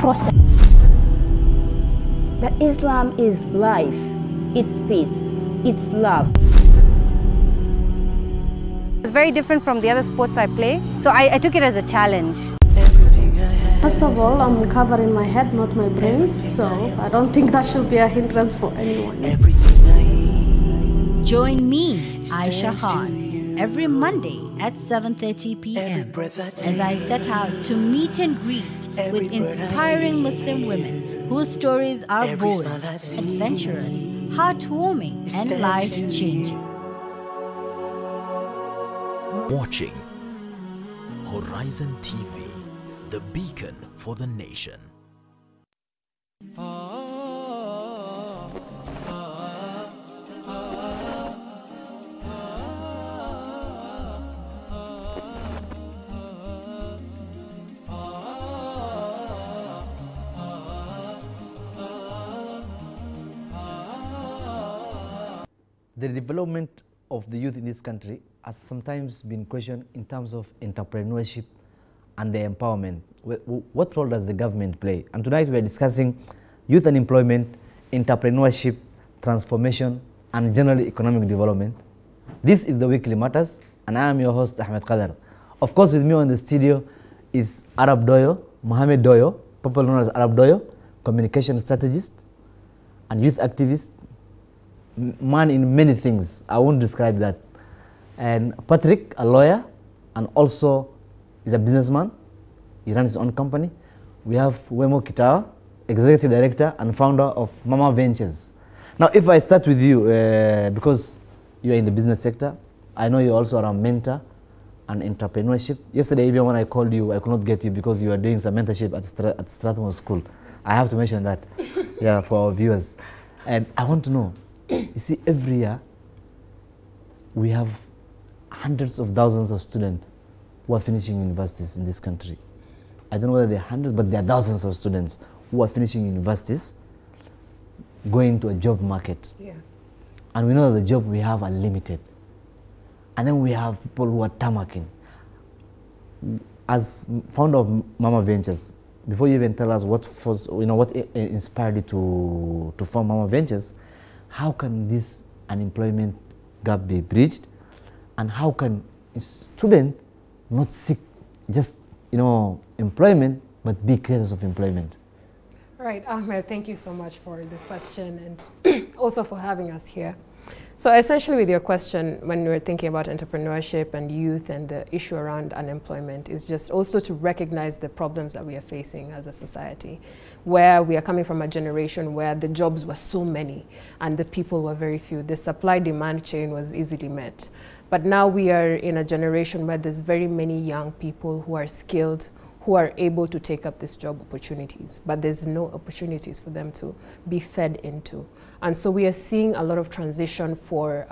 process. That Islam is life, it's peace, it's love. It's very different from the other sports I play, so I took it as a challenge. First of all, I'm covering my head, not my brains, so I don't think that should be a hindrance for anyone. Join me, Aisha Khan, every Monday at 7:30 p.m. as I set out to meet and greet with inspiring Muslim women whose stories are bold, adventurous, heartwarming, and life-changing. Watching Horizon TV, the beacon for the nation. The development of the youth in this country has sometimes been questioned in terms of entrepreneurship and their empowerment. What role does the government play? And tonight we are discussing youth unemployment, entrepreneurship, transformation, and general economic development. This is the Weekly Matters, and I am your host, Ahmed Kadar. Of course, with me on the studio is Arab Doyo, Mohamed Doyo, popularly known as Arab Doyo, communication strategist and youth activist, man in many things. I won't describe that. And Patrick, a lawyer, and also is a businessman. He runs his own company. We have Wemo Kitawa, executive director and founder of Mama Ventures. Now, if I start with you, because you are in the business sector, I know you also are a mentor and entrepreneurship. Yesterday, even when I called you, I could not get you because you are doing some mentorship at Strathmore School. I have to mention that, yeah, for our viewers. And I want to know, you see, every year we have hundreds of thousands of students who are finishing universities in this country. I don't know whether they're hundreds, but there are thousands of students who are finishing universities, going to a job market. Yeah. And we know that the jobs we have are limited. And then we have people who are tamarking. As founder of Mama Ventures, before you even tell us what inspired you to form Mama Ventures, how can this unemployment gap be bridged, and how can a student not seek just employment but be creators of employment? Right, Ahmed, thank you so much for the question and also for having us here. So essentially with your question, when we're thinking about entrepreneurship and youth and the issue around unemployment, is just also to recognize the problems that we are facing as a society, where we are coming from a generation where the jobs were so many and the people were very few. The supply-demand chain was easily met. But now we are in a generation where there's very many young people who are skilled, who are able to take up these job opportunities, but there's no opportunities for them to be fed into. And so we are seeing a lot of transition for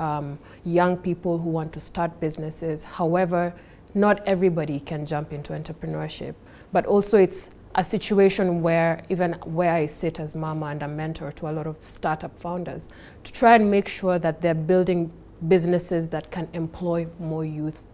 young people who want to start businesses. However, not everybody can jump into entrepreneurship, but also it's a situation where even where I sit as mama and a mentor to a lot of startup founders to try and make sure that they're building businesses that can employ more youth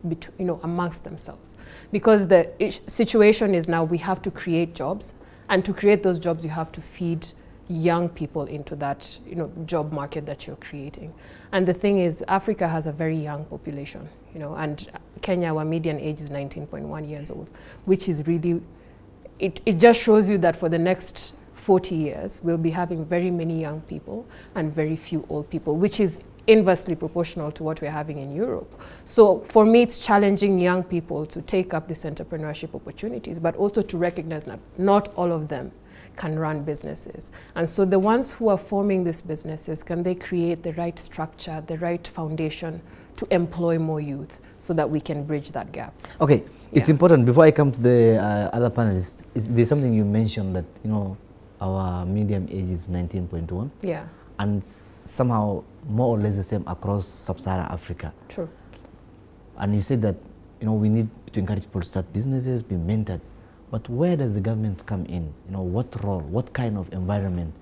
amongst themselves. Because the situation is now we have to create jobs, and to create those jobs you have to feed young people into that job market that you're creating. And the thing is, Africa has a very young population, and Kenya, our median age is 19.1 years old, which is really, it just shows you that for the next 40 years we'll be having very many young people and very few old people, which is inversely proportional to what we're having in Europe. So for me, it's challenging young people to take up these entrepreneurship opportunities, but also to recognize that not all of them can run businesses. And so the ones who are forming these businesses, can they create the right structure, the right foundation to employ more youth so that we can bridge that gap? Okay, it's important, before I come to the other panelists, there's something you mentioned that, our median age is 19.1. Yeah. And somehow more or less the same across sub-Saharan Africa. True. And you said that we need to encourage people to start businesses, be mentored. But where does the government come in? What role, what kind of environment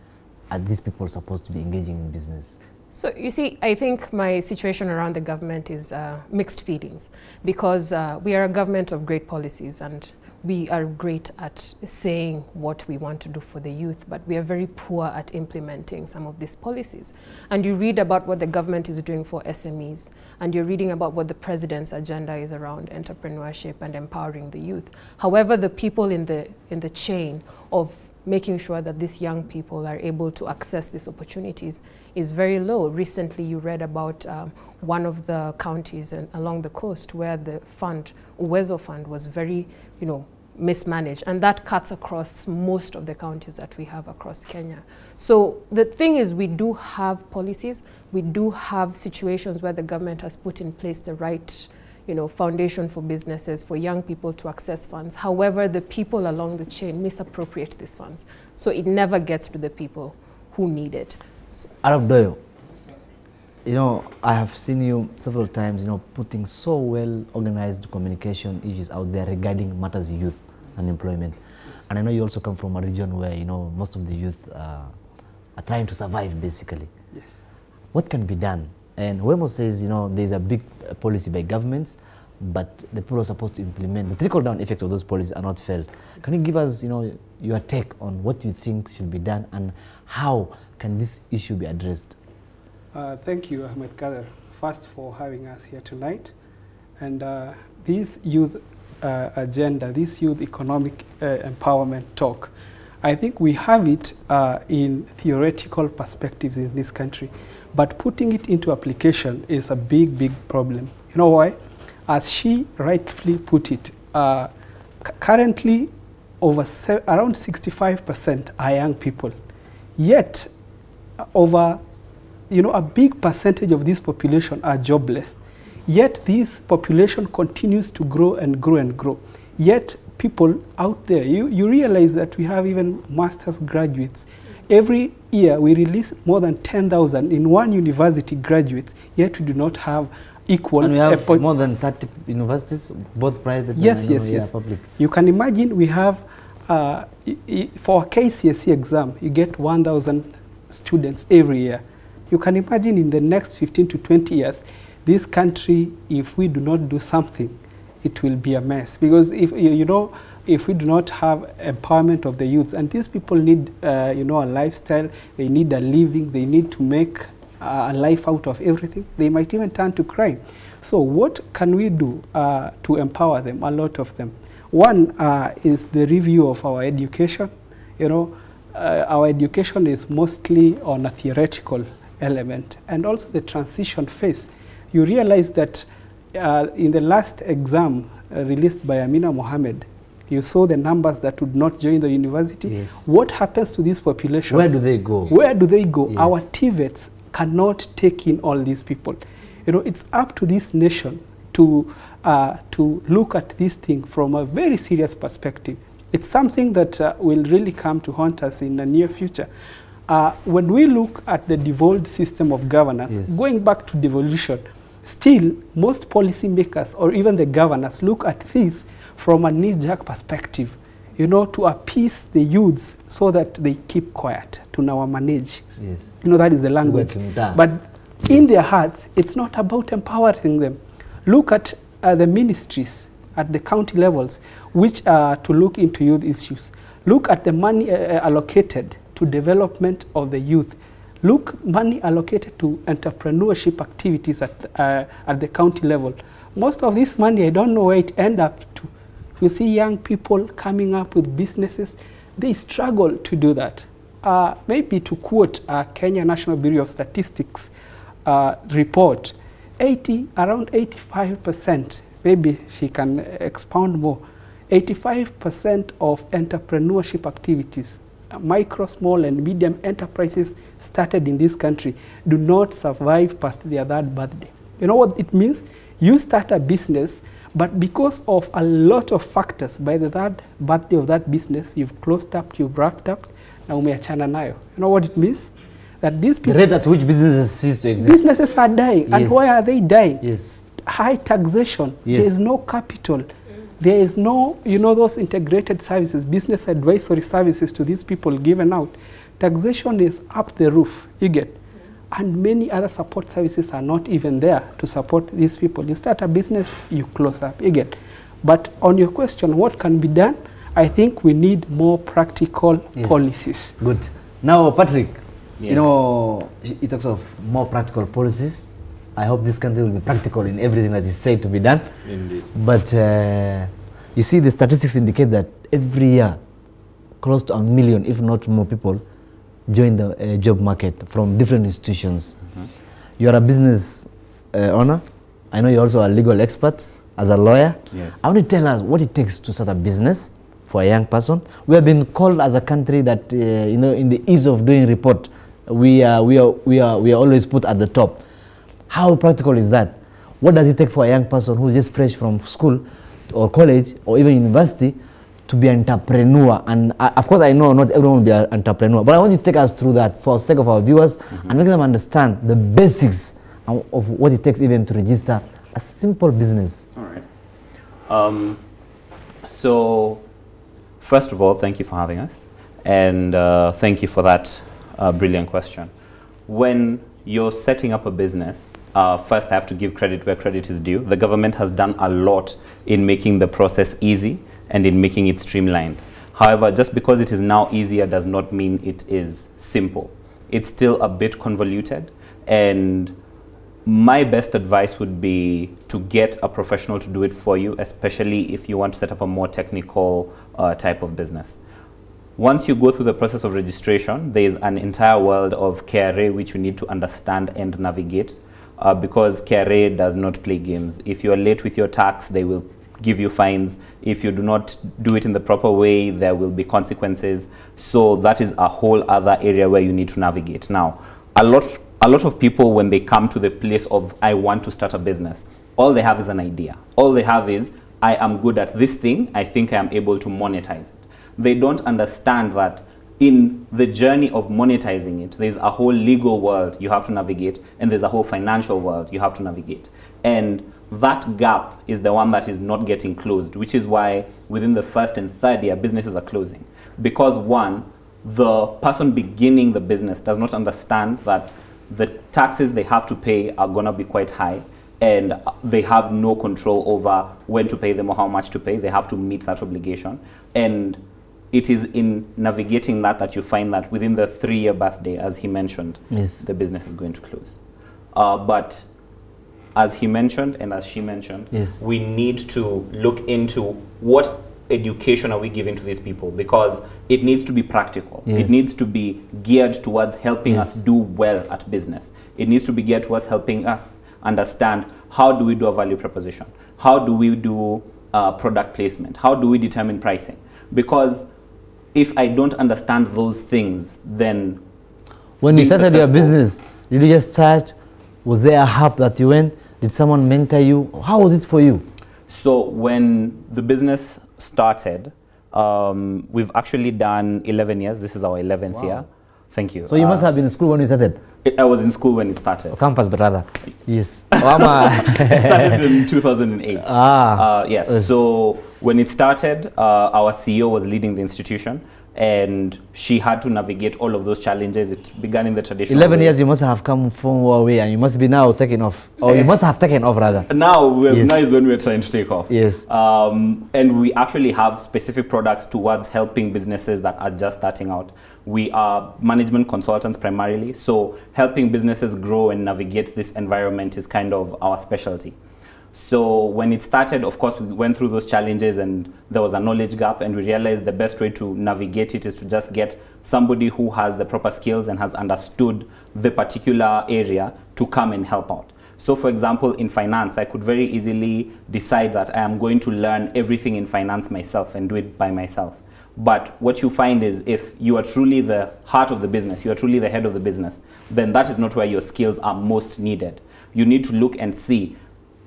are these people supposed to be engaging in business? So you see, I think my situation around the government is mixed feelings, because we are a government of great policies and we are great at saying what we want to do for the youth, but we are very poor at implementing some of these policies. And you read about what the government is doing for SMEs, and you're reading about what the president's agenda is around entrepreneurship and empowering the youth. However, the people in the chain of making sure that these young people are able to access these opportunities is very low. Recently, you read about one of the counties along the coast where the fund, Uwezo Fund, was very, mismanaged, and that cuts across most of the counties that we have across Kenya. So the thing is, we do have policies, we do have situations where the government has put in place the right foundation for businesses, for young people to access funds. However, the people along the chain misappropriate these funds. So it never gets to the people who need it. So. Arab Doyo, I have seen you several times, putting so well organized communication issues out there regarding matters youth and employment. And I know you also come from a region where, most of the youth are trying to survive, basically. Yes. What can be done? And Wemo says, there's a big policy by governments, but the people are supposed to implement. The trickle-down effects of those policies are not felt. Can you give us, your take on what you think should be done and how can this issue be addressed? Thank you, Ahmed Kadar, first for having us here tonight. And this youth agenda, this youth economic empowerment talk, I think we have it in theoretical perspectives in this country. But putting it into application is a big, big problem. You know why? As she rightfully put it, currently around 65% are young people. Yet, over a big percentage of this population are jobless. Yet this population continues to grow and grow and grow. Yet people out there, you realize that we have even master's graduates. Every year we release more than 10,000 in one university graduates, yet we do not have equal. And we have more than 30 universities, both private and public. You can imagine we have, for a KCSE exam, you get 1,000 students every year. You can imagine in the next 15 to 20 years, this country, if we do not do something, it will be a mess. Because if we do not have empowerment of the youths, and these people need, a lifestyle, they need a living, they need to make a life out of everything, they might even turn to crime. So what can we do to empower them? A lot of them. One is the review of our education. Our education is mostly on a theoretical element, and also the transition phase. You realize that in the last exam released by Amina Mohammed, you saw the numbers that would not join the university. Yes. What happens to this population? Where do they go? Where do they go? Yes. Our TVETs cannot take in all these people. It's up to this nation to look at this thing from a very serious perspective. It's something that will really come to haunt us in the near future. When we look at the devolved system of governance, yes, going back to devolution, still most policymakers or even the governors look at this from a knee-jerk perspective, to appease the youths so that they keep quiet, to now manage. Yes. That is the language. But in their hearts, it's not about empowering them. Look at the ministries at the county levels, which are to look into youth issues. Look at the money allocated to development of the youth. Look, money allocated to entrepreneurship activities at the county level. Most of this money, I don't know where it ends up to. You see young people coming up with businesses, they struggle to do that. Maybe to quote Kenya National Bureau of Statistics report, around 85%, maybe she can expound more, 85% of entrepreneurship activities, micro, small and medium enterprises started in this country do not survive past their third birthday. You know what it means? You start a business, but because of a lot of factors, by the third birthday of that business, you've closed up, you've wrapped up, now umeachana nayo. You know what it means? That these people... The rate at which businesses cease to exist. Businesses are dying. Yes. And why are they dying? Yes. High taxation. Yes. There is no capital. There is no, those integrated services, business advisory services to these people given out. Taxation is up the roof, you get. and many other support services are not even there to support these people. You start a business, you close up, you get. But on your question, what can be done? I think we need more practical policies. Good. Now, Patrick, yes. You know, he talks of more practical policies. I hope this country will be practical in everything that is said to be done. Indeed. But you see, the statistics indicate that every year, close to 1 million, if not more people, join the job market from different institutions. You are a business owner. I know you're also a legal expert as a lawyer. Yes. I want to tell us what it takes to start a business for a young person. We have been called as a country that, you know, in the ease of doing report, we are always put at the top. How practical is that? What does it take for a young person who's just fresh from school or college or even university to be an entrepreneur? And of course, I know not everyone will be an entrepreneur, but I want you to take us through that for the sake of our viewers and make them understand the basics of what it takes even to register a simple business. All right. So, first of all, thank you for having us, and thank you for that brilliant question. When you're setting up a business, first I have to give credit where credit is due. The government has done a lot in making the process easy and in making it streamlined. However, just because it is now easier does not mean it is simple. It's still a bit convoluted, and my best advice would be to get a professional to do it for you, especially if you want to set up a more technical type of business. Once you go through the process of registration, there is an entire world of KRA which you need to understand and navigate, because KRA does not play games. If you are late with your tax, they will give you fines. If you do not do it in the proper way, there will be consequences. So that is a whole other area where you need to navigate. Now, a lot of people, when they come to the place of, I want to start a business, all they have is an idea. All they have is, I am good at this thing, I think I am able to monetize it. They don't understand that in the journey of monetizing it, there's a whole legal world you have to navigate, and there's a whole financial world you have to navigate. And that gap is the one that is not getting closed, which is why within the first and third year, businesses are closing. Because one, the person beginning the business does not understand that the taxes they have to pay are gonna be quite high, and they have no control over when to pay them or how much to pay. They have to meet that obligation. And it is in navigating that you find that within the 3-year birthday, as he mentioned, the business is going to close. But as he mentioned and as she mentioned, we need to look into what education are we giving to these people, because it needs to be practical. It needs to be geared towards helping us do well at business. It needs to be geared towards helping us understand, how do we do a value proposition? How do we do product placement? How do we determine pricing? Because if I don't understand those things, then when you started your business, did you just start? Was there a hub that you went? Did someone mentor you? How was it for you? So when the business started, we've actually done 11 years. This is our 11th year. Thank you. So you must have been in school when you started? I was in school when it started. Campus, but rather. Yes. It started in 2008. Yes. So when it started, our CEO was leading the institution, and she had to navigate all of those challenges. It began in the traditional 11 way. years, you must have come from away, and you must be now taking off. Or you must have taken off, rather. Now is when we're trying to take off. Yes. And we actually have specific products towards helping businesses that are just starting out. We are management consultants primarily, so helping businesses grow and navigate this environment is kind of our specialty. So when it started, of course, we went through those challenges, and there was a knowledge gap, and we realized the best way to navigate it is to just get somebody who has the proper skills and has understood the particular area to come and help out. So for example, in finance, I could very easily decide that I am going to learn everything in finance myself and do it by myself. But what you find is, if you are truly the heart of the business, you are truly the head of the business, then that is not where your skills are most needed. You need to look and see,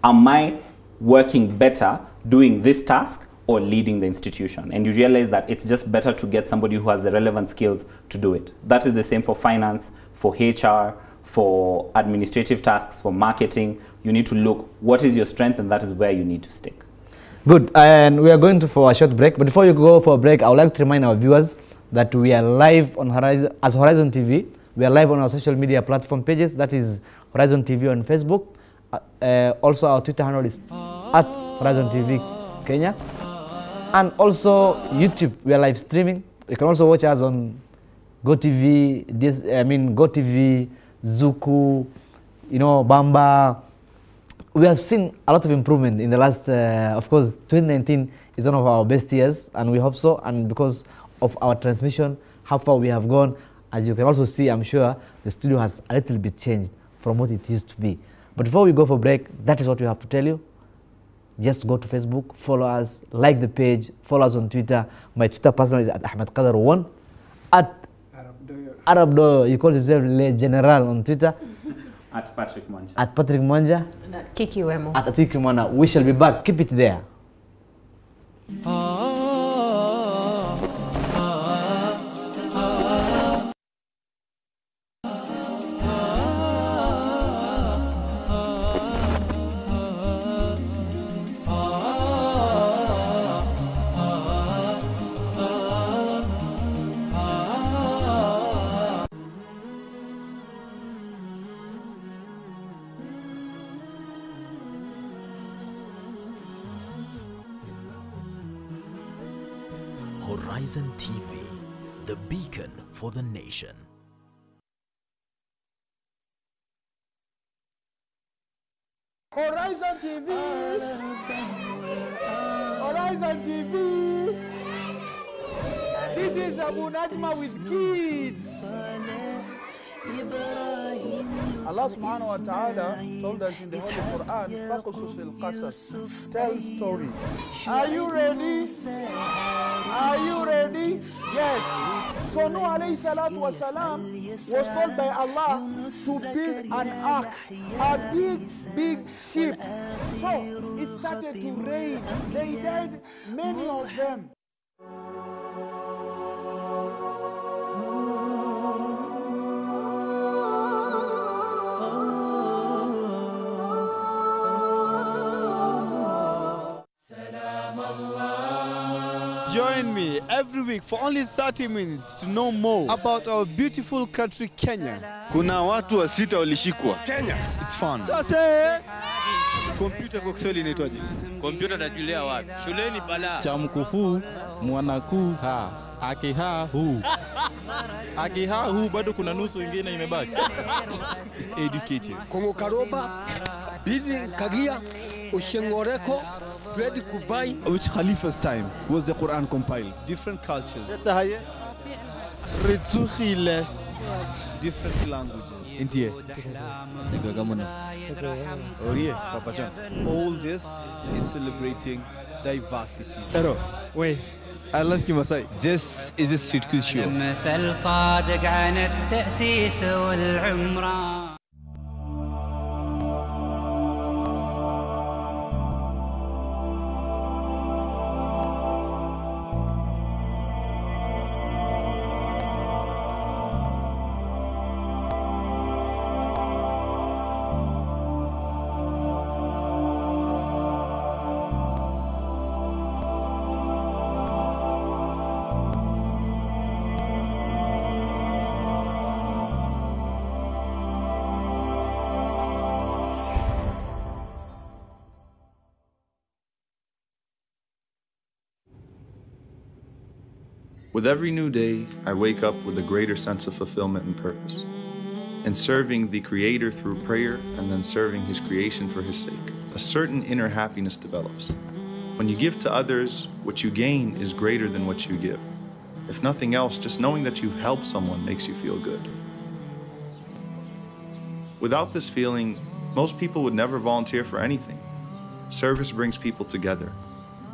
am I working better doing this task or leading the institution? And you realize that it's just better to get somebody who has the relevant skills to do it. That is the same for finance, for HR, for administrative tasks, for marketing. You need to look, what is your strength, and that is where you need to stick. Good, and we are going for a short break. But before you go for a break, I would like to remind our viewers that we are live on Horizontv We are live on our social media platform pages. That is Horizontv on Facebook. Also, our Twitter handle is @Horizontv Kenya. And also YouTube, we are live streaming. You can also watch us on GoTV, GoTV, Zuku, Bamba. We have seen a lot of improvement in the last, of course, 2019 is one of our best years, and we hope so. And because of our transmission, how far we have gone, as you can also see, I'm sure the studio has a little bit changed from what it used to be. But before we go for break, that is what we have to tell you. Just go to Facebook, follow us, like the page, follow us on Twitter. My Twitter personal is @Ahmed Kadar 1, Arab Doyo. He calls himself Le General on Twitter. @Patrick Mwanja. @Patrick Mwanja. And Kiki Wemo. @Atiki Mwana. We shall be back. Keep it there. Horizon TV, the beacon for the nation. Horizon TV! Horizon TV! This is Abu Najma with kids! Allah subhanahu wa ta'ala told us in the Holy Quran, فَقُصُصِ الْقَصَص, tell stories. Are you ready? Are you ready? Yes. So Nuh alayhi salatu wasalam was told by Allah to build an ark, a big ship. So it started to rain. They died, many of them. Join me every week for only 30 minutes to know more about our beautiful country Kenya. Kuna watu wa sita walishikwa. Kenya. It's fun. Sasa kompyuta kwa Kiswahili inaitwaje? Kompyuta tajulia wapi? Shuleni bala. Cha mkufu mwanaku ha. Akiha hu. Akiha hu bado kuna nusu ingine imebaki. It's educated. Kongo Karoba, Bizi Kagia, Oshengoreko, Ready Kubai. Which Khalifa's time was the Quran compiled? Different cultures. Different languages. India. All this is celebrating diversity. Wait. I like you, Masai. This is a street quiz show. With every new day, I wake up with a greater sense of fulfillment and purpose. In serving the Creator through prayer and then serving His creation for His sake, a certain inner happiness develops. When you give to others, what you gain is greater than what you give. If nothing else, just knowing that you've helped someone makes you feel good. Without this feeling, most people would never volunteer for anything. Service brings people together.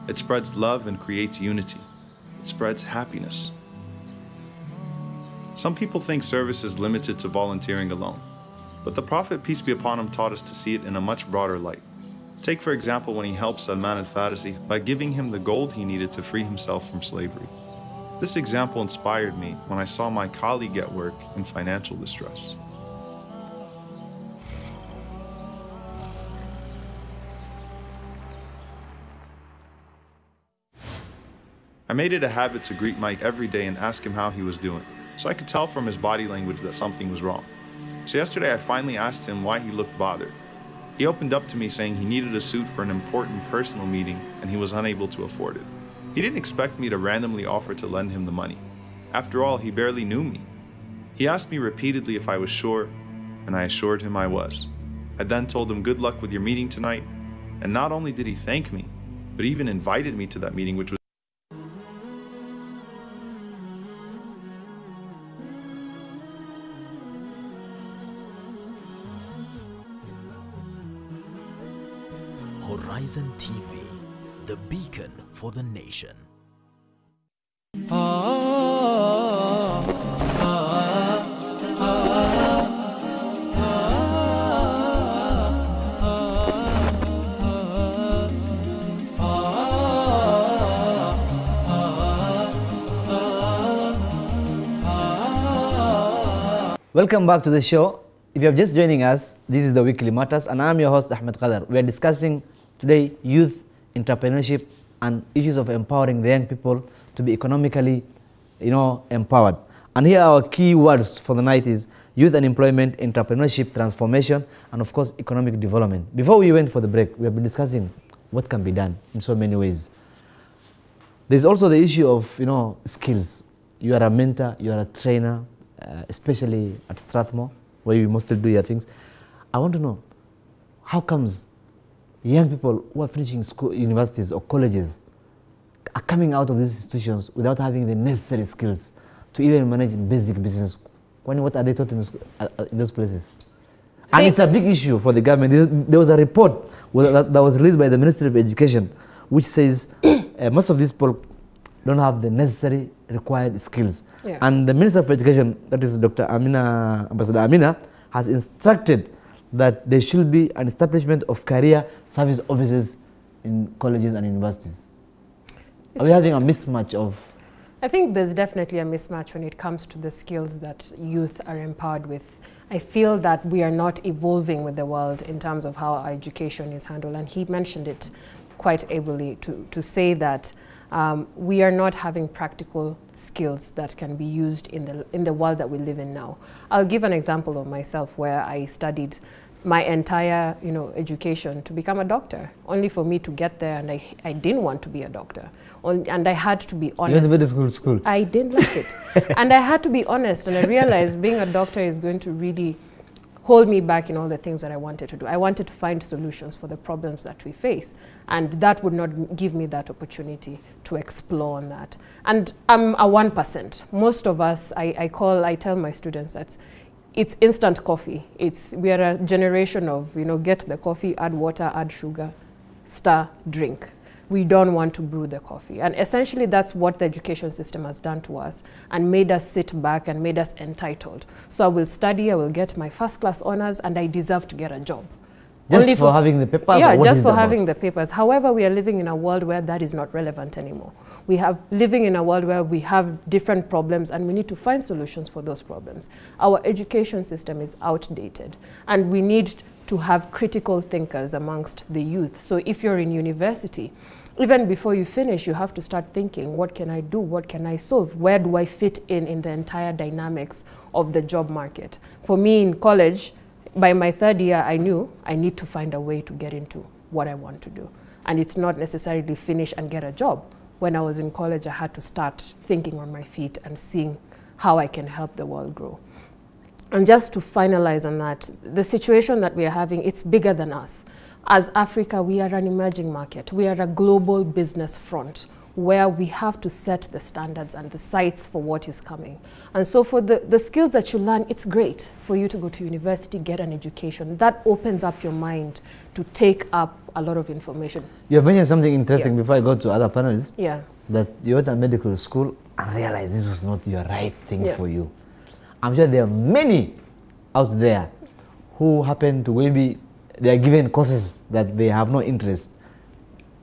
It spreads love and creates unity. It spreads happiness. Some people think service is limited to volunteering alone, but the Prophet, peace be upon him, taught us to see it in a much broader light. Take, for example, when he helped Salman al-Farisi by giving him the gold he needed to free himself from slavery. This example inspired me when I saw my colleague at work in financial distress. I made it a habit to greet Mike every day and ask him how he was doing, so I could tell from his body language that something was wrong. So yesterday I finally asked him why he looked bothered. He opened up to me saying he needed a suit for an important personal meeting and he was unable to afford it. He didn't expect me to randomly offer to lend him the money. After all, he barely knew me. He asked me repeatedly if I was sure, and I assured him I was. I then told him good luck with your meeting tonight, and not only did he thank me, but even invited me to that meeting, which was Horizon TV, the beacon for the nation. Welcome back to the show. If you're just joining us, this is the Weekly Matters, and I'm your host, Ahmed Kadar. We are discussing today youth, entrepreneurship, and issues of empowering the young people to be economically, empowered. And here our key words for the night is youth unemployment, entrepreneurship, transformation, and of course, economic development. Before we went for the break, we have been discussing what can be done in so many ways. There's also the issue of, skills. You are a mentor, you are a trainer, especially at Strathmore, where you mostly do your things. I want to know, how comes young people who are finishing school, universities or colleges are coming out of these institutions without having the necessary skills to even manage basic business? What are they taught in those places? And it's a big issue for the government. There was a report that was released by the Ministry of Education, which says most of these people don't have the necessary required skills. Yeah. And the Minister of Education, that is Dr. Ambassador Amina, has instructed that there should be an establishment of career service offices in colleges and universities. Are we having a mismatch of? I think there's definitely a mismatch when it comes to the skills that youth are empowered with. I feel that we are not evolving with the world in terms of how our education is handled, and he mentioned it quite ably to say that we are not having practical skills that can be used in the world that we live in now. I'll give an example of myself where I studied my entire education to become a doctor, only for me to get there and I didn't want to be a doctor. And I had to be honest. You went to medical school? I didn't like it. And I had to be honest, and I realized being a doctor is going to really hold me back in all the things that I wanted to do. I wanted to find solutions for the problems that we face, and that would not give me that opportunity to explore on that. And I'm a 1%. Most of us, I tell my students that it's instant coffee. We are a generation of, get the coffee, add water, add sugar, stir, drink. We don't want to brew the coffee. And essentially that's what the education system has done to us and made us sit back and made us entitled. So I will study, I will get my first class honors, and I deserve to get a job. Just for having the papers? Yeah, just for having the papers. However, we are living in a world where that is not relevant anymore. Living in a world where we have different problems and we need to find solutions for those problems. Our education system is outdated, and we need to have critical thinkers amongst the youth. So if you're in university, even before you finish, you have to start thinking, what can I do? What can I solve? Where do I fit in the entire dynamics of the job market? For me in college, by my third year, I knew I need to find a way to get into what I want to do. And it's not necessarily finish and get a job. When I was in college, I had to start thinking on my feet and seeing how I can help the world grow. And just to finalize on that, the situation that we are having, it's bigger than us. As Africa, we are an emerging market. We are a global business front where we have to set the standards and the sights for what is coming. And so for the skills that you learn, it's great for you to go to university, get an education. That opens up your mind to take up a lot of information. You have mentioned something interesting before I go to other panelists. Yeah. That you went to medical school and realized this was not your right thing for you. I'm sure there are many out there who happen to maybe they are given courses that they have no interest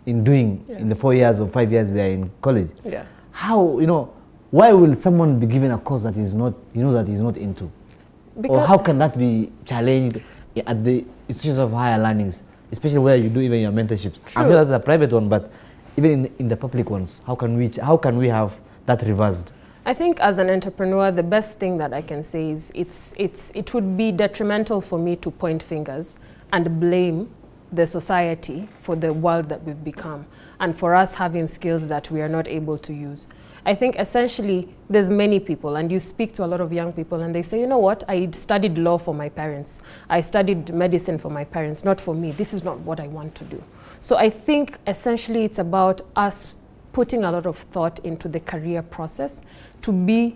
in doing in the 4 years or 5 years they are in college. Yeah. How, why will someone be given a course that is not, that he's not into? Or how can that be challenged at the institutions of higher learnings, especially where you do even your mentorships? True. I'm sure that's a private one, but even in the public ones, how can we have that reversed? I think as an entrepreneur, the best thing that I can say is it would be detrimental for me to point fingers and blame the society for the world that we've become and for us having skills that we are not able to use. I think essentially there's many people, and you speak to a lot of young people and they say, you know what, I studied law for my parents. I studied medicine for my parents, not for me. This is not what I want to do. So I think essentially it's about us putting a lot of thought into the career process to be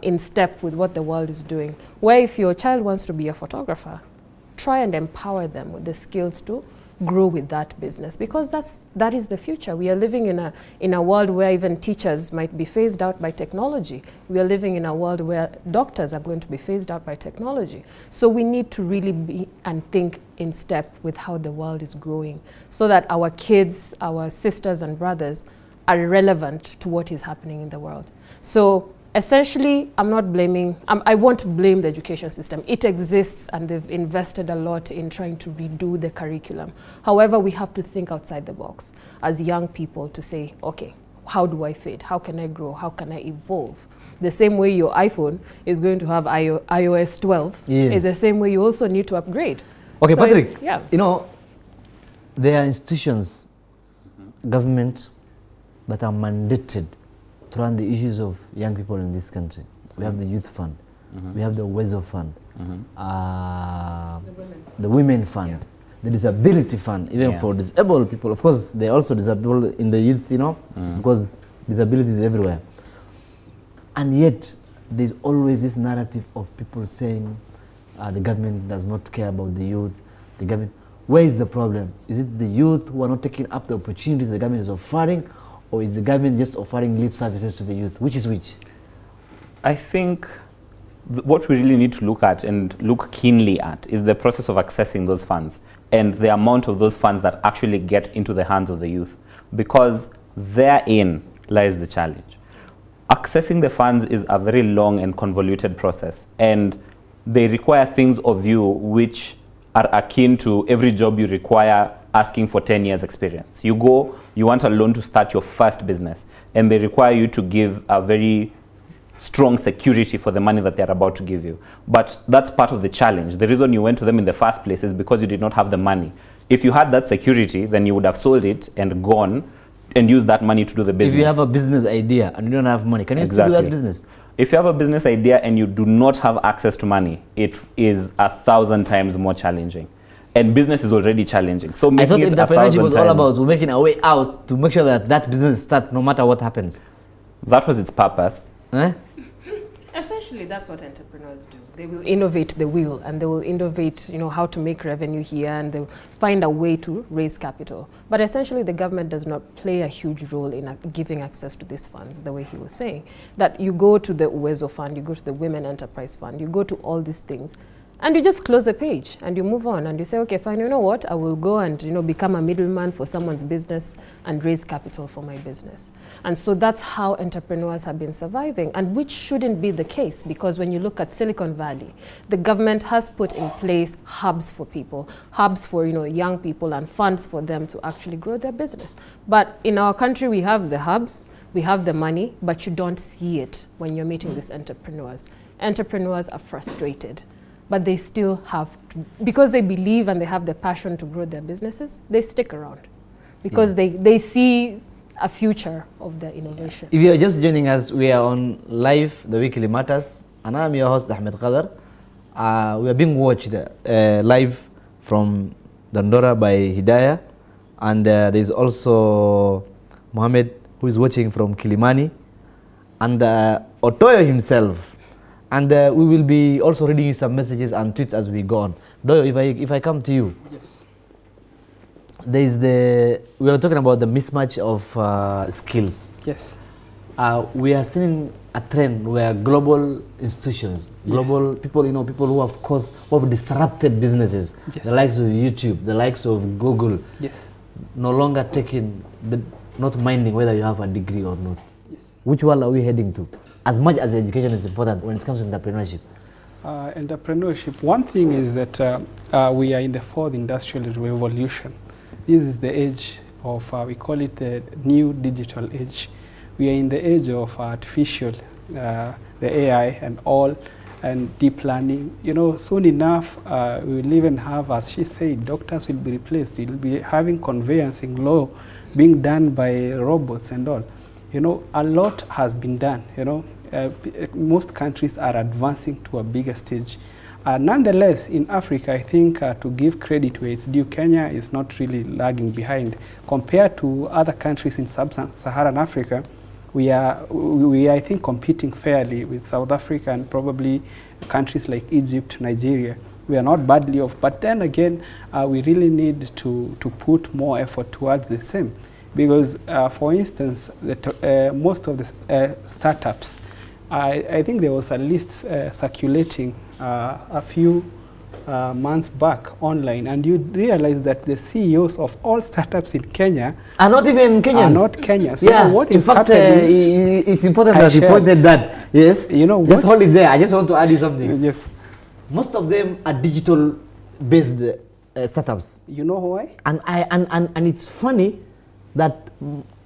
in step with what the world is doing. Where if your child wants to be a photographer, try and empower them with the skills to grow with that business, because that is the future. We are living in a world where even teachers might be phased out by technology. We are living in a world where doctors are going to be phased out by technology. So we need to really be and think in step with how the world is growing, so that our kids, our sisters and brothers are relevant to what is happening in the world. So essentially, I'm not blaming, I won't blame the education system. It exists and they've invested a lot in trying to redo the curriculum. However, we have to think outside the box as young people to say, okay, how do I fit? How can I grow? How can I evolve? The same way your iPhone is going to have iOS 12, yes, is the same way you also need to upgrade. Okay, So Patrick, yeah. you know, there are institutions, government, that are mandated to run the issues of young people in this country. We have the Youth Fund, we have the Wezo Fund, the Women Fund, the Disability Fund, even for disabled people. Of course, they're also disabled in the youth, you know, because disability is everywhere. And yet, there's always this narrative of people saying the government does not care about the youth. The government, where is the problem? Is it the youth who are not taking up the opportunities the government is offering, or is the government just offering lip services to the youth? Which is which? I think what we really need to look at and look keenly at is the process of accessing those funds and the amount of those funds that actually get into the hands of the youth, because therein lies the challenge. Accessing the funds is a very long and convoluted process, and they require things of you which are akin to every job you require asking for 10 years experience. You go, you want a loan to start your first business, and they require you to give a very strong security for the money that they're about to give you. But that's part of the challenge. The reason you went to them in the first place is because you did not have the money. If you had that security, then you would have sold it and gone and used that money to do the business. If you have a business idea and you don't have money, can you still do that business? If you have a business idea and you do not have access to money, it is 1,000 times more challenging. And business is already challenging. So I thought making it entrepreneurship 1,000 was all about making a way out to make sure that that business starts no matter what happens. That was its purpose. Essentially, that's what entrepreneurs do. They will innovate the wheel, and they will innovate, you know, how to make revenue here, and they'll find a way to raise capital. But essentially, the government does not play a huge role in giving access to these funds, the way he was saying. That you go to the Uwezo Fund, you go to the Women Enterprise Fund, you go to all these things, and you just close the page and you move on and you say, okay, fine, you know what, I will go and, you know, become a middleman for someone's business and raise capital for my business. And so that's how entrepreneurs have been surviving, and which shouldn't be the case, because when you look at Silicon Valley, the government has put in place hubs for people, hubs for, you know, young people, and funds for them to actually grow their business. But in our country, we have the hubs, we have the money, but you don't see it when you're meeting these entrepreneurs. Entrepreneurs are frustrated, but they still have to, because they believe and they have the passion to grow their businesses, they stick around because they see a future of the innovation. If you're just joining us, we are on live, The Weekly Matters, and I'm your host, Ahmed Kadar. We are being watched live from Dandora by Hidayah, and there's also Mohammed, who is watching from Kilimani, and Otoyo himself. And we will be also reading you some messages and tweets as we go on. Doyo, if I come to you, yes, there is we are talking about the mismatch of skills. Yes. We are seeing a trend where global institutions, global people, you know, people who have caused, who have disrupted businesses, the likes of YouTube, the likes of Google, no longer taking, not minding whether you have a degree or not. Which world are we heading to? As much as education is important when it comes to entrepreneurship. Entrepreneurship, one thing is that we are in the fourth industrial revolution. This is the age of, we call it the new digital age. We are in the age of artificial AI and all, and deep learning. You know, soon enough, we will even have, as she said, doctors will be replaced. We'll be having conveyancing law being done by robots and all. You know, a lot has been done. You know, most countries are advancing to a bigger stage. Nonetheless, in Africa, I think to give credit where it's due, Kenya is not really lagging behind. Compared to other countries in sub-Saharan Africa, we are, I think, competing fairly with South Africa and probably countries like Egypt, Nigeria. We are not badly off, but then again, we really need to put more effort towards the same. Because, for instance, most of the startups, I think there was a list circulating a few months back online, and you realize that the CEOs of all startups in Kenya are not even Kenyans. Are not Kenyans. So yeah, what in is fact, happening? It's important that you pointed that. Yes, you know, just hold it there. I just want to add you something. Yes, most of them are digital-based startups. You know why? And it's funny that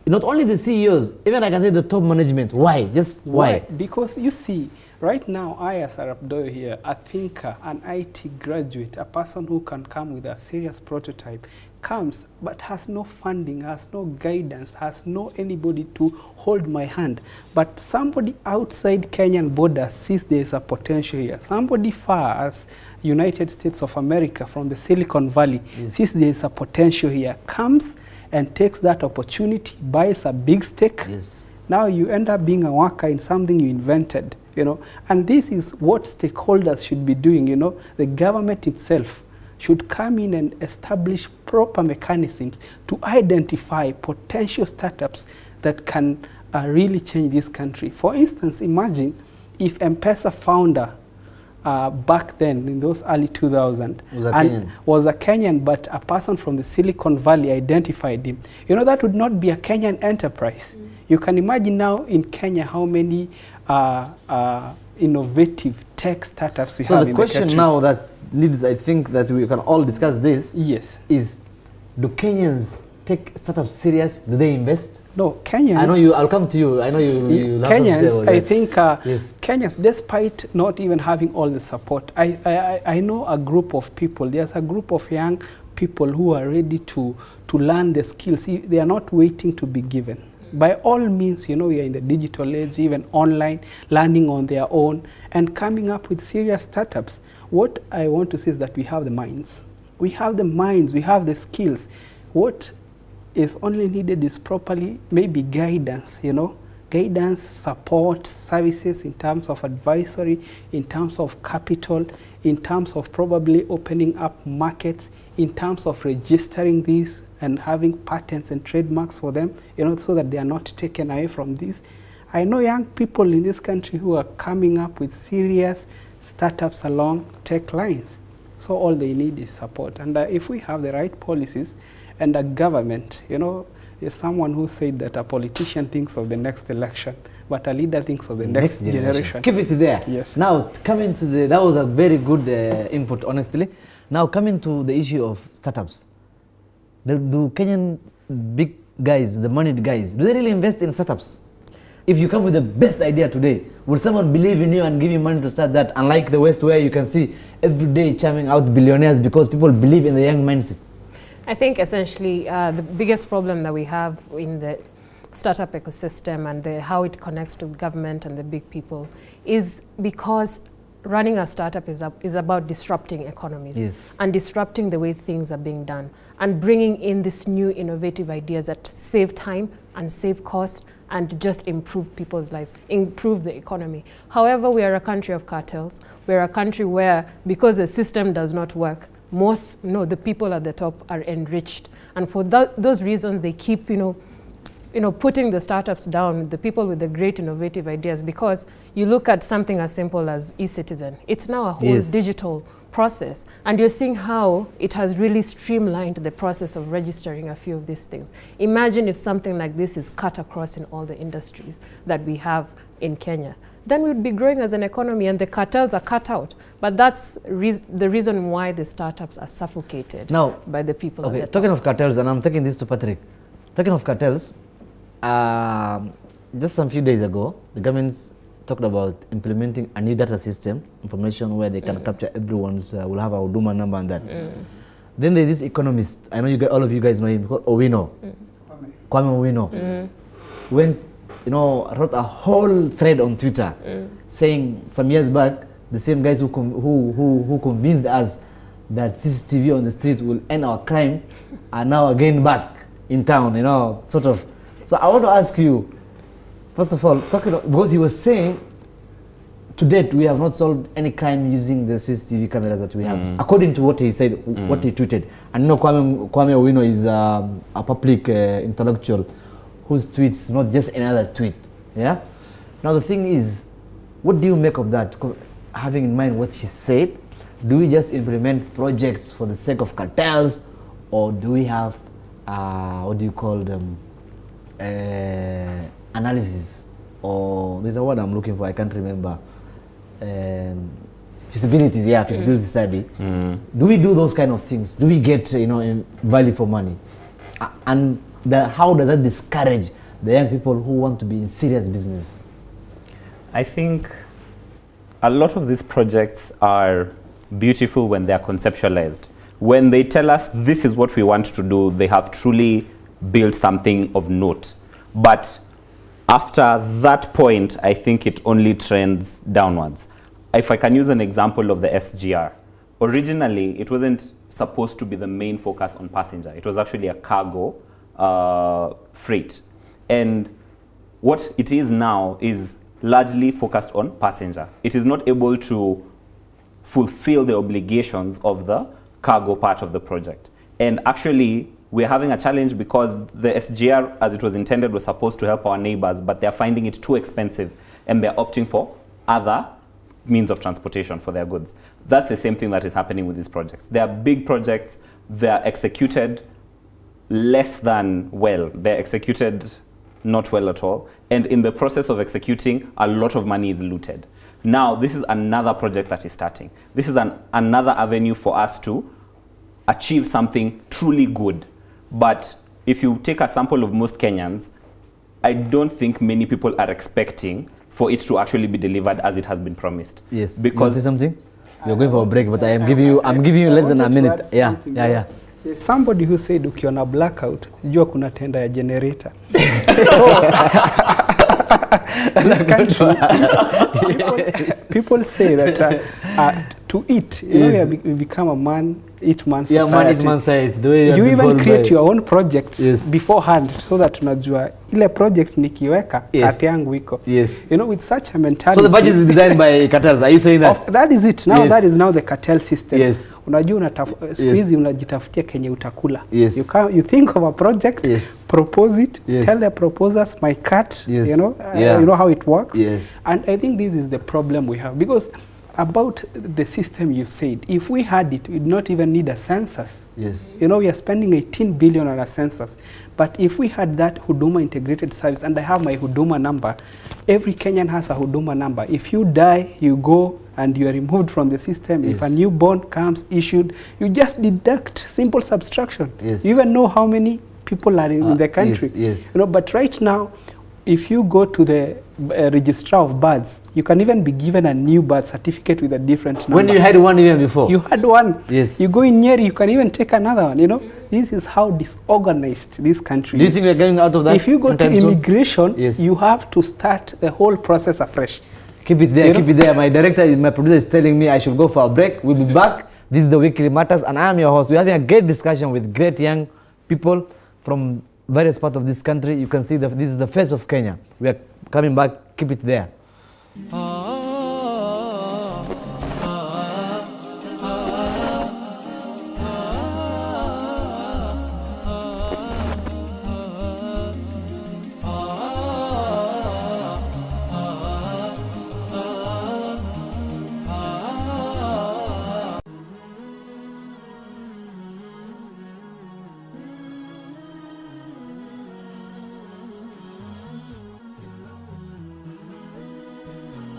not only the CEOs, even I can say the top management. Why? Just why? Because you see, right now, I as a Rabdoyo here, a thinker, an IT graduate, a person who can come with a serious prototype, comes but has no funding, has no guidance, has no anybody to hold my hand. But somebody outside Kenyan borders sees there is a potential here. Somebody far as United States of America from the Silicon Valley sees there is a potential here, comes and takes that opportunity, buys a big stake. Yes. Now you end up being a worker in something you invented, you know. And this is what stakeholders should be doing, you know. The government itself should come in and establish proper mechanisms to identify potential startups that can really change this country. For instance, imagine if M-Pesa founder back then in those early 2000s was a Kenyan, but a person from the Silicon Valley identified him. You know, that would not be a Kenyan enterprise. You can imagine now in Kenya how many innovative tech startups we have in the country. So the question now that leads, I think that we can all discuss this, is do Kenyans take startups serious? Do they invest? No, Kenyans. I know you. I'll come to you. I know you. Kenyans. I think Kenyans, despite not even having all the support, I know a group of people. There's a group of young people who are ready to learn the skills. They are not waiting to be given. By all means, you know, we are in the digital age, even online, learning on their own, and coming up with serious startups. What I want to say is that we have the minds. We have the minds. We have the skills. What is only needed is properly maybe guidance, you know, guidance, support, services in terms of advisory, in terms of capital, in terms of probably opening up markets, in terms of registering these and having patents and trademarks for them, you know, so that they are not taken away from this. I know young people in this country who are coming up with serious startups along tech lines. So all they need is support. And if we have the right policies, and a government, you know, is someone who said that a politician thinks of the next election, but a leader thinks of the next generation. Keep it there. Yes. Now, coming to that was a very good input, honestly. Now, coming to the issue of startups. Do Kenyan big guys, the moneyed guys, do they really invest in startups? If you come with the best idea today, will someone believe in you and give you money to start that? Unlike the West, where you can see every day churning out billionaires because people believe in the young mindset. I think essentially the biggest problem that we have in the startup ecosystem and how it connects to government and the big people is because running a startup is about disrupting economies and disrupting the way things are being done and bringing in these new innovative ideas that save time and save cost and just improve people's lives, improve the economy. However, we are a country of cartels. We're a country where, because the system does not work, the people at the top are enriched, and for those reasons they keep putting the startups down, the people with the great innovative ideas. Because you look at something as simple as e-citizen, it's now a whole digital process, and you're seeing how it has really streamlined the process of registering a few of these things. Imagine if something like this is cut across in all the industries that we have in Kenya. Then we'd be growing as an economy and the cartels are cut out. But that's the reason why the startups are suffocated by the people. Okay, talking of cartels, and I'm taking this to Patrick. Talking of cartels, just some few days ago, the government talked about implementing a new data system, information where they can capture everyone's, will have a Huduma number and that. Then there's this economist, I know you guys, all of you guys know him, called Owino, Kwame Owino. When, you know, wrote a whole thread on Twitter saying some years back, the same guys who convinced us that CCTV on the street will end our crime are now again back in town, you know, sort of. So I want to ask you, first of all, because he was saying, to date, we have not solved any crime using the CCTV cameras that we have, according to what he said, what he tweeted. And you know, Kwame Owino is a public intellectual whose tweets not just another tweet. Yeah. Now the thing is, what do you make of that? Having in mind what he said, do we just implement projects for the sake of cartels, or do we have what do you call them, analysis, or there's a word I'm looking for, I can't remember. Feasibility, yeah, feasibility study. Do we do those kind of things? Do we get, you know, value for money? And how does that discourage the young people who want to be in serious business? I think a lot of these projects are beautiful when they are conceptualized. When they tell us this is what we want to do, they have truly built something of note. But after that point, I think it only trends downwards. If I can use an example of the SGR, originally it wasn't supposed to be the main focus on passenger. It was actually a cargo freight. And what it is now is largely focused on passenger. It is not able to fulfill the obligations of the cargo part of the project. And actually, we're having a challenge because the SGR, as it was intended, was supposed to help our neighbors, but they're finding it too expensive, and they're opting for other means of transportation for their goods. That's the same thing that is happening with these projects. They are big projects. They're executed less than well. They're executed not well at all. And in the process of executing, a lot of money is looted. Now, this is another project that is starting. This is another avenue for us to achieve something truly good. But if you take a sample of most Kenyans, I don't think many people are expecting for it to actually be delivered as it has been promised. Yes. Because you say something? You're going for a break, but I'm giving you less than a minute. Yeah. There's somebody who said ukiona blackout, jua kuna tenda ya generator. This country, people say that to eat, you know, we become a man, eat man society. Yeah, man, eat man society. You even create your own projects beforehand so that unajua ile project nikiweka ati yangu iko. Yes. You know, with such a mentality. So the budget is designed by cartels. Are you saying that? That is it. Now that is now the cartel system. Yes. Unajua squeeze unajitafutia kenye utakula. Yes. You think of a project, propose it, tell the proposers my cut, you know, you know how it works. Yes. And I think this is the problem we have, because about the system you said, if we had it, we'd not even need a census. Yes. You know, we are spending 18 billion on a census. But if we had that Huduma integrated service, and I have my Huduma number, every Kenyan has a Huduma number. If you die, you go and you are removed from the system. If a newborn comes issued, you just deduct, simple subtraction. Yes. You even know how many people are in the country. Yes. You know, but right now, if you go to the registrar of births, you can even be given a new birth certificate with a different number. When you had one even before? You had one. Yes. You go in Nyeri, you can even take another one, you know. This is how disorganized this country is. Do you think we're getting out of that? If you go to immigration, you have to start the whole process afresh. Keep it there, keep it there. My director, my producer is telling me I should go for a break. We'll be back. This is the Weekly Matters, and I am your host. We're having a great discussion with great young people from various parts of this country. You can see that this is the face of Kenya. We are coming back. Keep it there.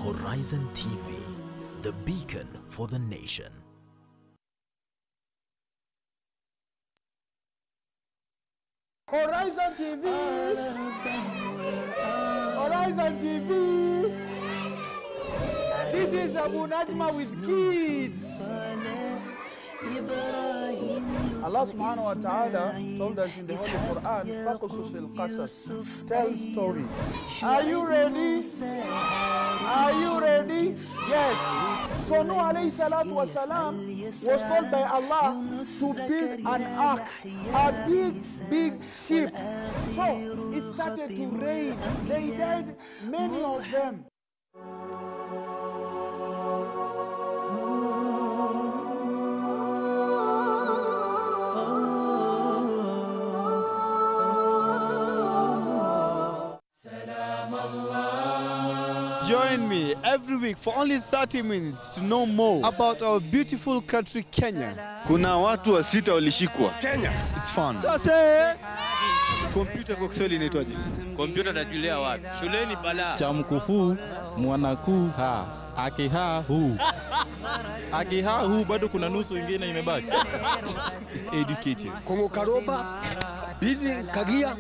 Horizon TV, the beacon for the nation. Horizon TV! Horizon TV! This is Abu Najma with kids. Allah subhanahu wa ta'ala told us in the Holy Quran, فَقُصُصِ الْقَصَص, tell stories. Are you ready? Are you ready? Yes. So Nuh alayhi salatu wa salam was told by Allah to build an ark, a big ship. So it started to rain. They died, many of them. Join me every week for only 30 minutes to know more about our beautiful country Kenya. Kuna watu wa sita walishikwa. Kenya. It's fun. Sasa kompyuta kwa Kiswahili inaitwaje? Kompyuta tajulia wapi? Shuleni bala. Cha mkufu mwanaku ha. Akiha hu. Akiha hu bado kuna nusu ingine imebaki. It's educated. Kongokaroba, bizi kagia,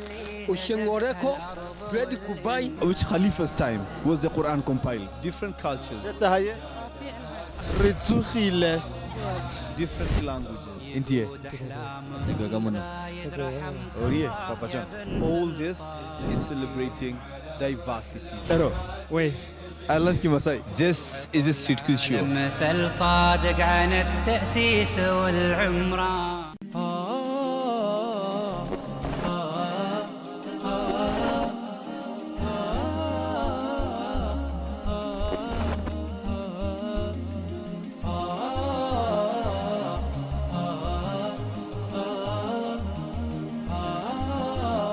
ushengoreko, ready to buy. Which Khalifa's time was the Quran compiled? Different cultures. Different languages. India. Papa John. All this is celebrating diversity. Wait. I love Kimasai. This is the Street Quiz Show.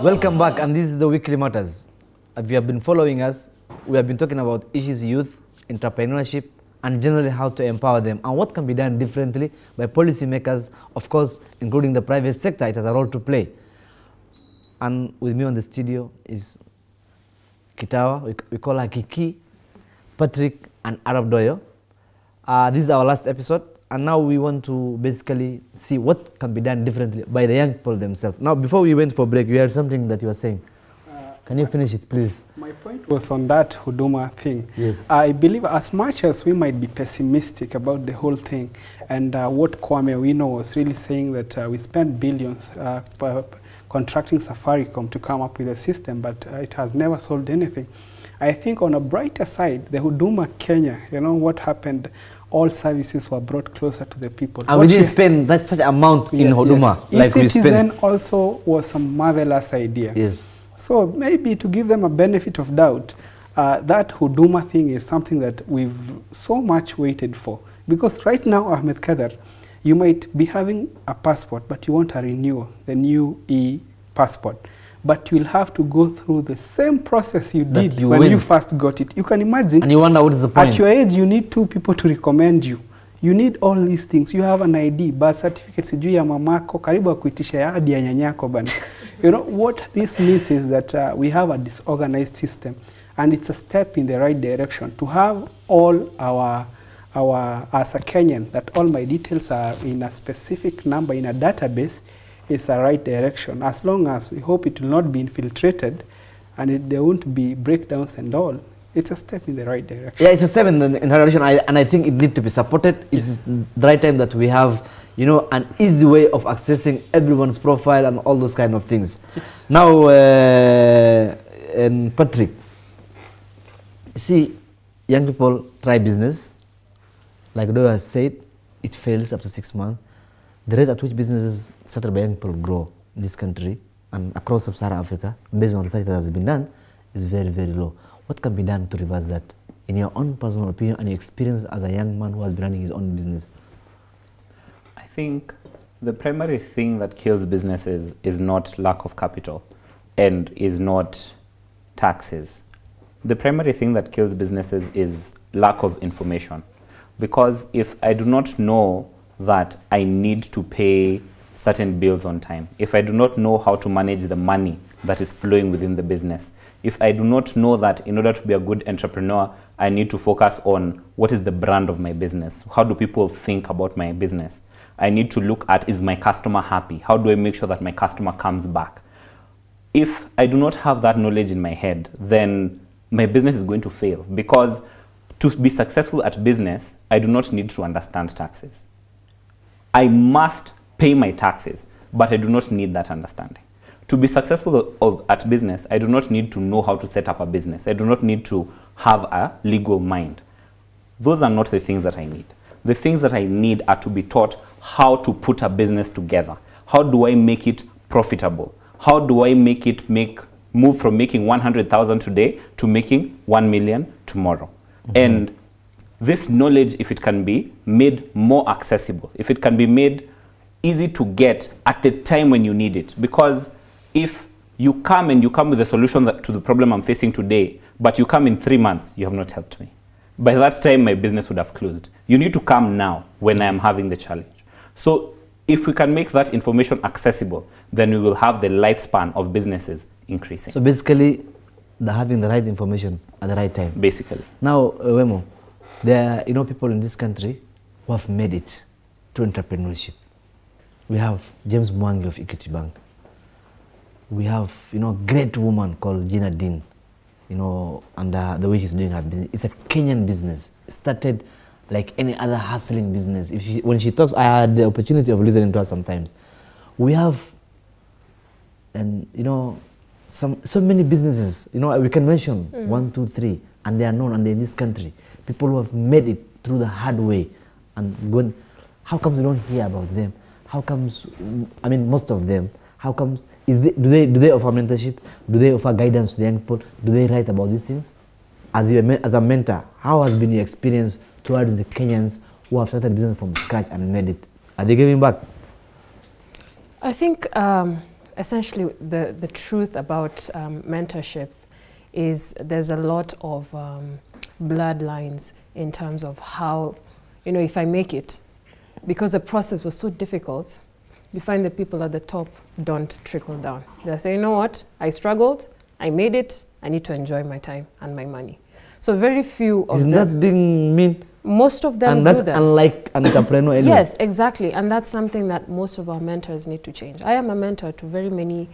Welcome back, and this is the Weekly Matters. If you have been following us, we have been talking about issues, youth, entrepreneurship, and generally how to empower them and what can be done differently by policymakers, of course, including the private sector. It has a role to play. And with me on the studio is Kitawa, we call her Kiki, Patrick, and Arab Doyo. This is our last episode, and now we want to basically see what can be done differently by the young people themselves. Now, before we went for break, you had something that you were saying. Can you finish it, please? My point was on that Huduma thing. Yes. I believe as much as we might be pessimistic about the whole thing, and what Kwame Wino was really saying that we spent billions contracting Safaricom to come up with a system, but it has never solved anything. I think on a brighter side, the Huduma Kenya, you know what happened, all services were brought closer to the people. And we didn't spend that such amount in Huduma. Yes. Like E-Citizen also was a marvelous idea. Yes. So maybe to give them a benefit of doubt, that Huduma thing is something that we've so much waited for. Because right now, Ahmed Kadar, you might be having a passport, but you want a renewal, the new e-passport. But you'll have to go through the same process you did when you first got it. You can imagine. And you wonder what is the point. At your age, you need 2 people to recommend you. You need all these things. You have an ID, birth certificate, sijui ya mamako, karibu kuitisha ya hadi ya nyanyako bana. You know, what this means is that we have a disorganized system, and it's a step in the right direction to have all as a Kenyan, that all my details are in a specific number in a database is a right direction. As long as we hope it will not be infiltrated and there won't be breakdowns and all, it's a step in the right direction. Yeah, it's a step in the right direction, and I think it needs to be supported. It's the right time that we have, you know, an easy way of accessing everyone's profile and all those kind of things. Yes. Now, and Patrick, see, young people try business. Like Doya has said, it fails after 6 months. The rate at which businesses started by young people grow in this country and across sub-Saharan Africa, based on research that has been done, is very, very low. What can be done to reverse that, in your own personal opinion and your experience as a young man who has been running his own business? I think the primary thing that kills businesses is not lack of capital and is not taxes. The primary thing that kills businesses is lack of information. Because if I do not know that I need to pay certain bills on time, if I do not know how to manage the money that is flowing within the business, if I do not know that in order to be a good entrepreneur, I need to focus on what is the brand of my business, how do people think about my business, I need to look at, is my customer happy, how do I make sure that my customer comes back. If I do not have that knowledge in my head, then my business is going to fail, because To be successful at business, I do not need to understand taxes. I must pay my taxes, but I do not need that understanding. To be successful at business, I do not need to know how to set up a business. I do not need to have a legal mind. Those are not the things that I need. The things that I need are to be taught how to put a business together. How do I make it profitable? How do I make it move from making 100,000 today to making 1 million tomorrow? And this knowledge, if it can be made more accessible, if it can be made easy to get at the time when you need it. Because if you come with a solution to the problem I'm facing today, but you come in 3 months, you have not helped me. By that time, my business would have closed. You need to come now when I am having the challenge. So if we can make that information accessible, then we will have the lifespan of businesses increasing. So basically, having the right information at the right time. Basically. Now, Wemo, there are people in this country who have made it to entrepreneurship. We have James Mwangi of Equity Bank. We have great woman called Gina Dean, and the way she's doing her business. It's a Kenyan business. It started like any other hustling business. When she talks, I had the opportunity of listening to her sometimes. We have, so many businesses. We can mention 1, 2, 3, and they are known, and they're in this country. People who have made it through the hard way, and how comes we don't hear about them? How comes? I mean, most of them. How comes? Do they offer mentorship? Do they offer guidance to the young people? Do they write about these things? As a mentor, how has been your experience towards the Kenyans who have started business from scratch and made it? Are they giving back? I think essentially the truth about mentorship is there's a lot of bloodlines in terms of how, if I make it, because the process was so difficult, you find the people at the top don't trickle down. They say, you know what, I struggled, I made it, I need to enjoy my time and my money. So very few of them. Isn't that being mean? Most of them do that. And that's unlike entrepreneur anyway. Yes, exactly. And that's something that most of our mentors need to change. I am a mentor to very many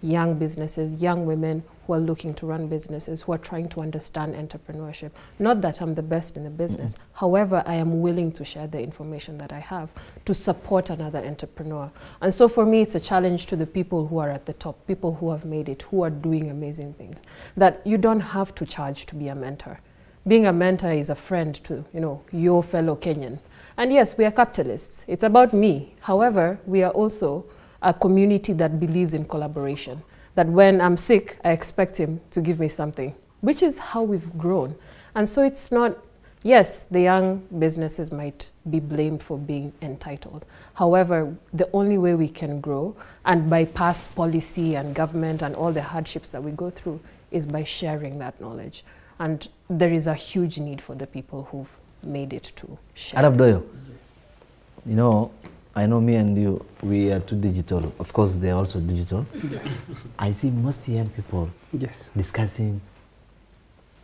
young businesses, young women who are looking to run businesses, who are trying to understand entrepreneurship. Not that I'm the best in the business. However, I am willing to share the information that I have to support another entrepreneur. And so for me, it's a challenge to the people who are at the top, people who have made it, who are doing amazing things, that you don't have to charge to be a mentor. Being a mentor is a friend to, your fellow Kenyan. And yes, we are capitalists. It's about me. However, we are also a community that believes in collaboration. That when I'm sick, I expect him to give me something, which is how we've grown. And so it's not, yes, the young businesses might be blamed for being entitled. However, the only way we can grow and bypass policy and government and all the hardships that we go through is by sharing that knowledge. And there is a huge need for the people who've made it to share. Arab Doyo, I know me and you, we are too digital. Of course, they are also digital. Yes. I see most young people discussing,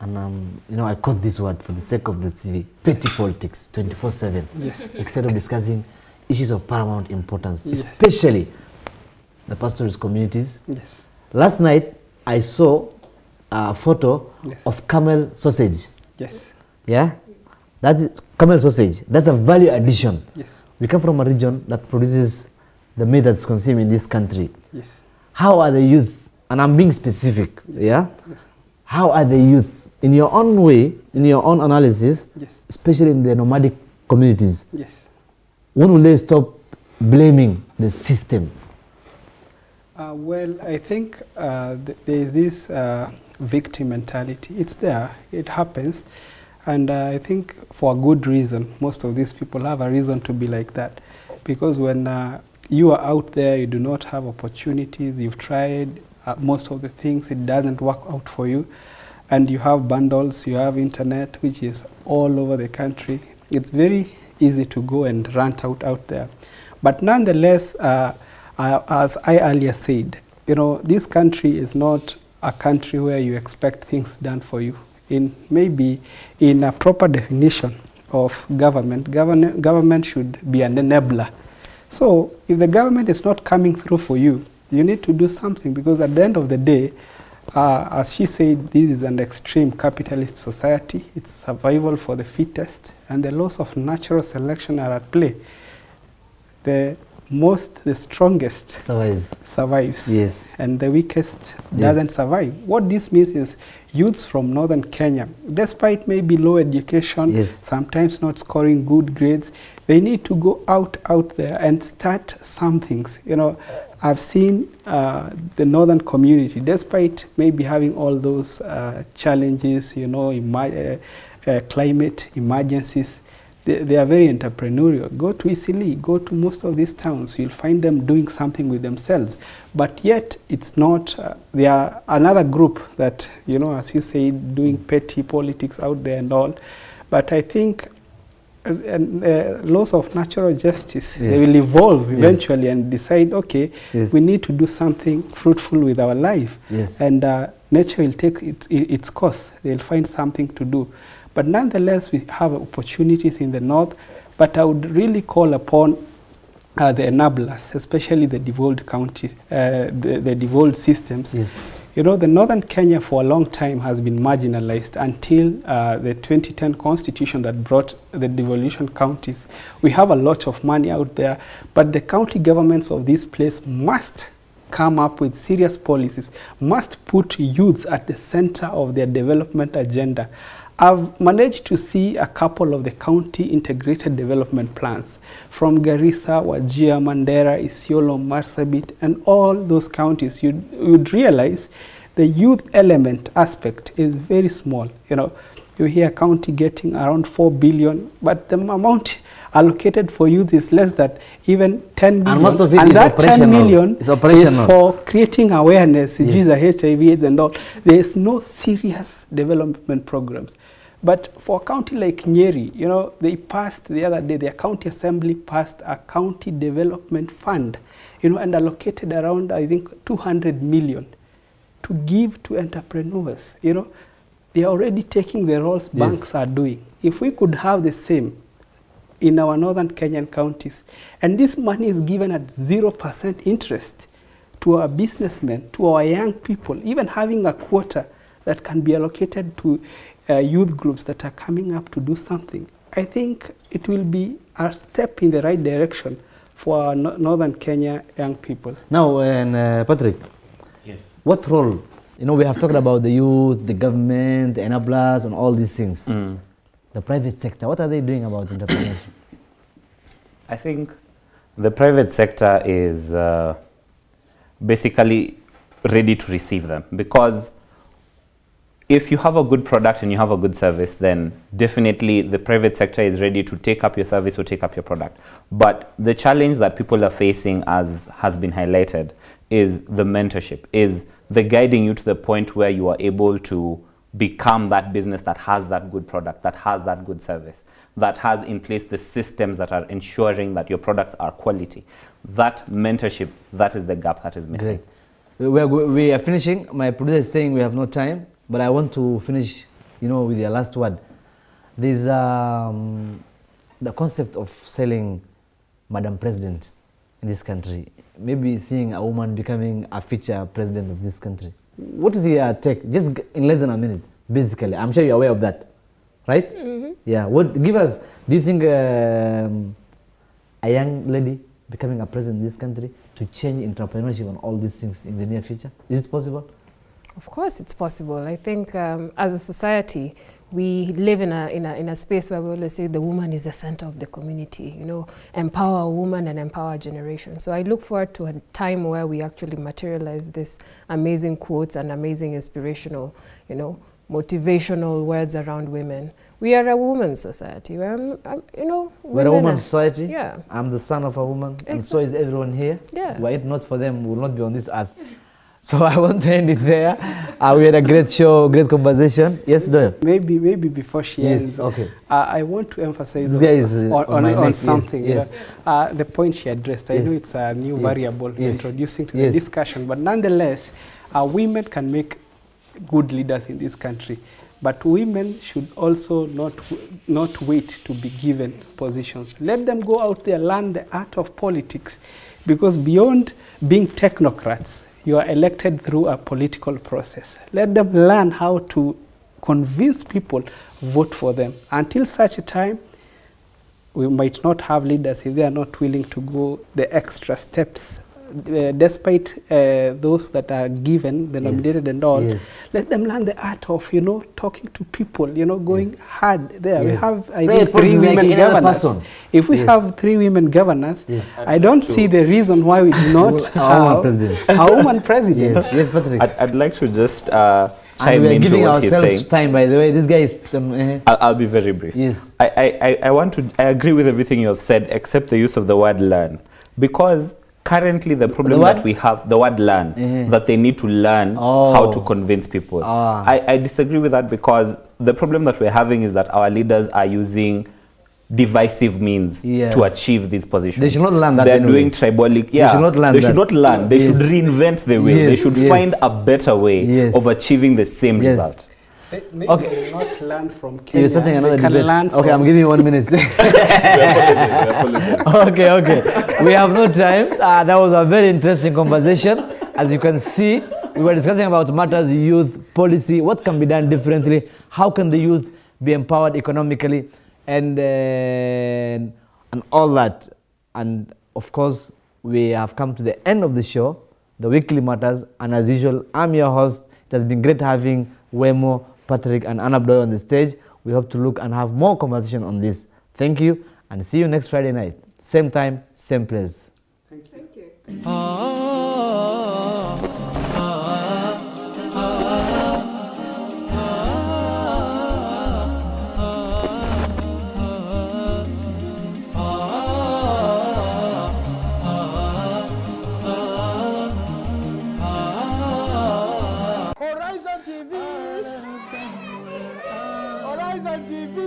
and I caught this word for the sake of the TV, petty politics, 24/7. Yes. Instead of discussing issues of paramount importance, especially the pastoralist communities. Yes. Last night, I saw a photo of camel sausage. Yes. Yeah? That is camel sausage. That's a value addition. Yes. We come from a region that produces the meat that's consumed in this country. Yes. How are the youth, and I'm being specific, yeah? Yes. How are the youth, in your own way, in your own analysis, especially in the nomadic communities, when will they stop blaming the system? Well, I think there is this victim mentality. It's there, it happens. And I think for a good reason, most of these people have a reason to be like that. Because when you are out there, you do not have opportunities, you've tried most of the things, it doesn't work out for you. And you have bundles, you have internet, which is all over the country. It's very easy to go and rant out there. But nonetheless, as I earlier said, this country is not a country where you expect things done for you. Maybe in a proper definition of government, government should be an enabler. So if the government is not coming through for you, you need to do something, because at the end of the day, As she said, this is an extreme capitalist society. It's survival for the fittest, and the laws of natural selection are at play. The strongest survives. Yes. And the weakest doesn't survive. What this means is youths from northern Kenya, despite maybe low education, sometimes not scoring good grades, they need to go out there and start some things. You know, I've seen the northern community, despite maybe having all those challenges, you know, climate emergencies, they are very entrepreneurial. Go to Isili, go to most of these towns, you'll find them doing something with themselves. But yet, it's not, they are another group that, you know, as you say, doing petty politics out there and all. But I think laws of natural justice, they will evolve eventually and decide, okay, we need to do something fruitful with our life. And nature will take its course. They'll find something to do. But nonetheless, we have opportunities in the north, but I would really call upon the enablers, especially the devolved county, the devolved systems. You know, the northern Kenya for a long time has been marginalized until the 2010 constitution that brought the devolution counties. We have a lot of money out there, but the county governments of this place must come up with serious policies, must put youths at the center of their development agenda. I've managed to see a couple of the county integrated development plans from Garissa, Wajir, Mandera, Isiolo, Marsabit, and all those counties. You'd realize the youth element aspect is very small. You know, you hear a county getting around 4 billion, but the amount allocated for youth is less than even 10 billion. And most of it and is that operational. 10 million is for creating awareness, HIV/AIDS and all. There is no serious development programs. But for a county like Nyeri, you know, they passed the other day, their county assembly passed a county development fund, you know, and allocated around, I think, 200 million to give to entrepreneurs. You know, they are already taking the roles banks are doing. If we could have the same in our northern Kenyan counties, and this money is given at 0% interest to our businessmen, to our young people, even having a quota that can be allocated to youth groups that are coming up to do something, I think it will be a step in the right direction for our northern Kenya young people. Now, Patrick, what role, you know, we have talked about the youth, the government, the enablers, and all these things. The private sector, what are they doing about entrepreneurship? I think the private sector is basically ready to receive them, because if you have a good product and you have a good service, then definitely the private sector is ready to take up your service or take up your product. But the challenge that people are facing, as has been highlighted, is the mentorship, is the guiding you to the point where you are able to become that business that has that good product, that has that good service, that has in place the systems that are ensuring that your products are quality. That mentorship, that is the gap that is missing. Great. We are finishing. My producer is saying we have no time. But I want to finish, you know, with your last word. There's the concept of selling Madam President in this country. Maybe seeing a woman becoming a future president of this country. What is your take? Just in less than a minute, basically. I'm sure you're aware of that, right? Yeah. What? Give us. Do you think a young lady becoming a president in this country to change entrepreneurship and all these things in the near future? Is it possible? Of course it's possible. I think as a society, we live in a space where we always say the woman is the center of the community, you know, empower a woman and empower a generation. So I look forward to a time where we actually materialize this amazing quotes and amazing inspirational, you know, motivational words around women. We are a woman's society. We're, you know, we're a woman's society. Yeah. I'm the son of a woman, and so is everyone here. Yeah. Were it not for them, we will not be on this earth. So I want to end it there. We had a great show, great conversation. Yes, Doyle? Maybe before she ends, okay. I want to emphasize on something. Yes. The point she addressed. I know it's a new variable introducing to the discussion, but nonetheless, women can make good leaders in this country. But women should also not wait to be given positions. Let them go out there, learn the art of politics, because beyond being technocrats, You are elected through a political process. Let them learn how to convince people, vote for them. Until such a time, we might not have leaders if they are not willing to go the extra steps, despite those that are given, the nominated and all. Let them learn the art of, talking to people, going hard there. We have, I think, 3 women governors. If we have 3 women governors, I don't see the reason why we do not have a woman president. Yes, Patrick. I'd like to just chime into giving what he's ourselves saying. time, by the way. This guy is... I'll be very brief. Yes. I agree with everything you have said, except the use of the word learn. Because currently the problem that we have, the word learn, that they need to learn how to convince people. I disagree with that, because the problem that we're having is that our leaders are using divisive means to achieve these positions. They should not learn that. They're doing tribalic. They should not learn They should not learn. They should reinvent the wheel. They should find a better way of achieving the same result. Maybe they will not learn from Kenya. You're starting another debate. Okay, I'm giving you 1 minute. Okay. We have no time. That was a very interesting conversation. As you can see, we were discussing about matters, youth policy, what can be done differently, how can the youth be empowered economically, and all that. And of course, we have come to the end of the show, the weekly matters. And as usual, I'm your host. It has been great having Wemo, Patrick, and Anabdoy on the stage. We hope to look and have more conversation on this. Thank you, and see you next Friday night. Same time, same place. Thank you. Horizon TV. Horizon TV.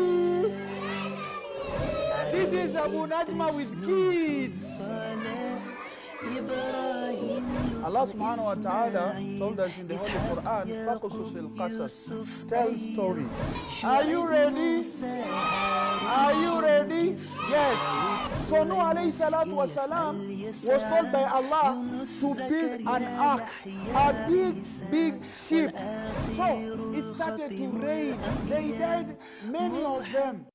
This is Abu Najma with kids. Allah subhanahu wa ta'ala told us in the Holy Quran, فَقُصُصِ الْقَصَص, tell stories. Are you ready? Are you ready? Yes. So Nuh alayhi salatu wa salam was told by Allah to build an ark, a big ship. So it started to rain. They died, many of them.